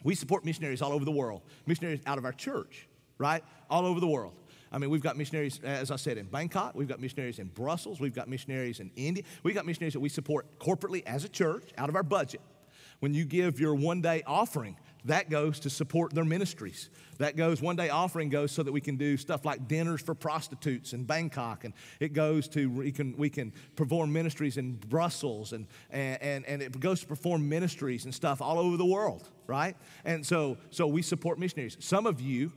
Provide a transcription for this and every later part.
We support missionaries all over the world, missionaries out of our church, right? All over the world. I mean, we've got missionaries, as I said, in Bangkok. We've got missionaries in Brussels. We've got missionaries in India. We've got missionaries that we support corporately as a church out of our budget. When you give your one-day offering, that goes to support their ministries. That goes, one-day offering goes so that we can do stuff like dinners for prostitutes in Bangkok, and it goes to, we can perform ministries in Brussels, and it goes to perform ministries and stuff all over the world, right? And so we support missionaries. Some of you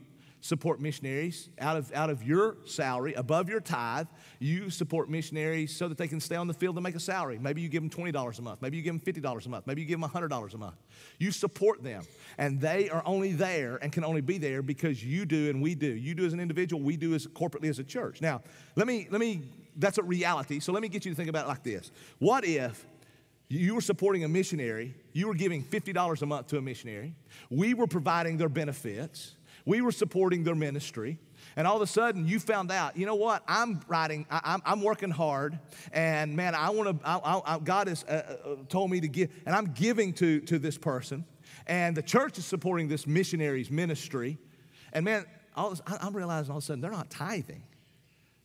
support missionaries out of your salary, above your tithe. You support missionaries so that they can stay on the field and make a salary. Maybe you give them $20 a month. Maybe you give them $50 a month. Maybe you give them $100 a month. You support them, and they are only there and can only be there because you do and we do. You do as an individual, we do as corporately as a church. Now, let me. That's a reality, so let me get you to think about it like this. What if you were supporting a missionary, you were giving $50 a month to a missionary, we were providing their benefits, we were supporting their ministry, and all of a sudden you found out, you know what, I'm working hard, and man, God has told me to give, and I'm giving to this person, and the church is supporting this missionary's ministry, and man, I'm realizing all of a sudden they're not tithing,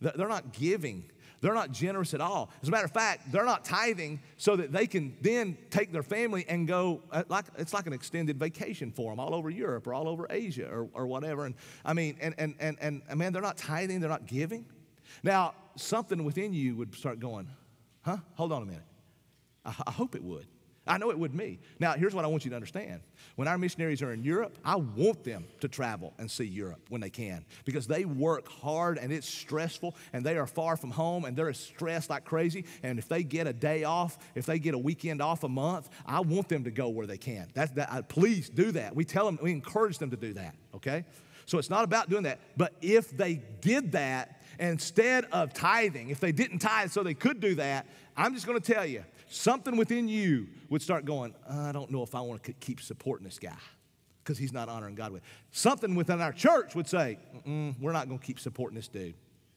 they're not giving. They're not generous at all. As a matter of fact, they're not tithing so that they can then take their family and go, it's like an extended vacation for them all over Europe or all over Asia or whatever. And I mean, and man, they're not tithing, they're not giving. Now, something within you would start going, huh? Hold on a minute. I hope it would. I know it would me. Now, here's what I want you to understand. When our missionaries are in Europe, I want them to travel and see Europe when they can because they work hard and it's stressful and they are far from home and they're stressed like crazy. And if they get a day off, if they get a weekend off a month, I want them to go where they can. Please do that. We tell them, we encourage them to do that, okay? So it's not about doing that. But if they did that instead of tithing, if they didn't tithe so they could do that, I'm just going to tell you, something within you would start going, I don't know if I want to keep supporting this guy because he's not honoring God with. Something within our church would say, we're not going to keep supporting this dude,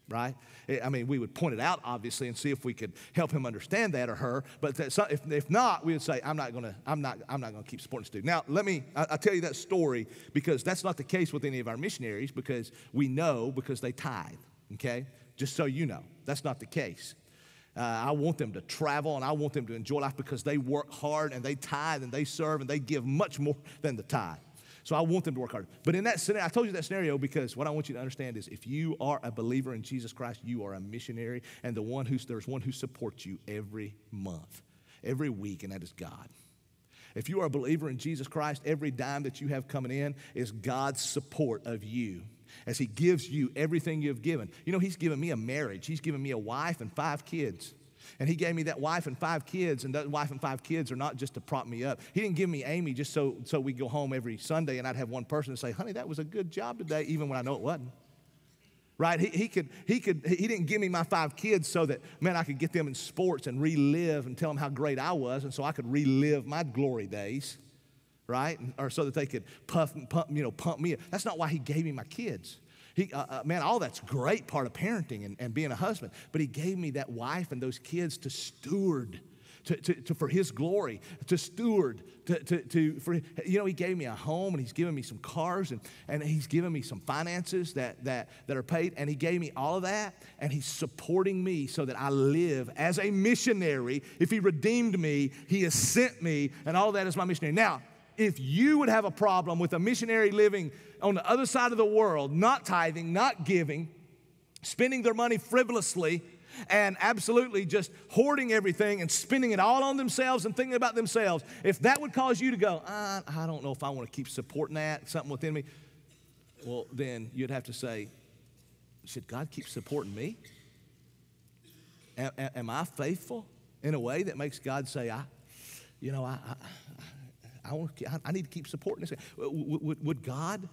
right? I mean, we would point it out, obviously, and see if we could help him understand that or her. But if not, we would say, I'm not going to keep supporting this dude. Now, I'll tell you that story because that's not the case with any of our missionaries because we know because they tithe, okay? Just so you know, that's not the case. I want them to travel and I want them to enjoy life because they work hard and they tithe and they serve and they give much more than the tithe. So I want them to work hard. But in that scenario, I told you that scenario because what I want you to understand is if you are a believer in Jesus Christ, you are a missionary and there's one who supports you every month, every week, and that is God. If you are a believer in Jesus Christ, every dime that you have coming in is God's support of you. As he gives you everything you have given. You know, he's given me a marriage. He's given me a wife and 5 kids. And he gave me that wife and 5 kids, and that wife and 5 kids are not just to prop me up. He didn't give me Amy just so we go home every Sunday and I'd have one person say, honey, that was a good job today, even when I know it wasn't. Right? He didn't give me my 5 kids so that, man, I could get them in sports and relive and tell them how great I was, and so I could relive my glory days. Right? Or so that they could pump me up. That's not why he gave me my kids. Man, all that's great part of parenting and being a husband. But he gave me that wife and those kids to steward, for his glory, to steward, he gave me a home and he's given me some cars and he's given me some finances that are paid. And he gave me all of that and he's supporting me so that I live as a missionary. If he redeemed me, he has sent me and all that is my missionary. Now, if you would have a problem with a missionary living on the other side of the world, not tithing, not giving, spending their money frivolously, and absolutely just hoarding everything and spending it all on themselves and thinking about themselves, if that would cause you to go, I don't know if I want to keep supporting that, something within me, well, then you'd have to say, should God keep supporting me? Am I faithful in a way that makes God say, I need to keep supporting this. Would God,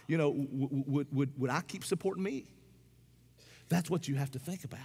would I keep supporting me? That's what you have to think about.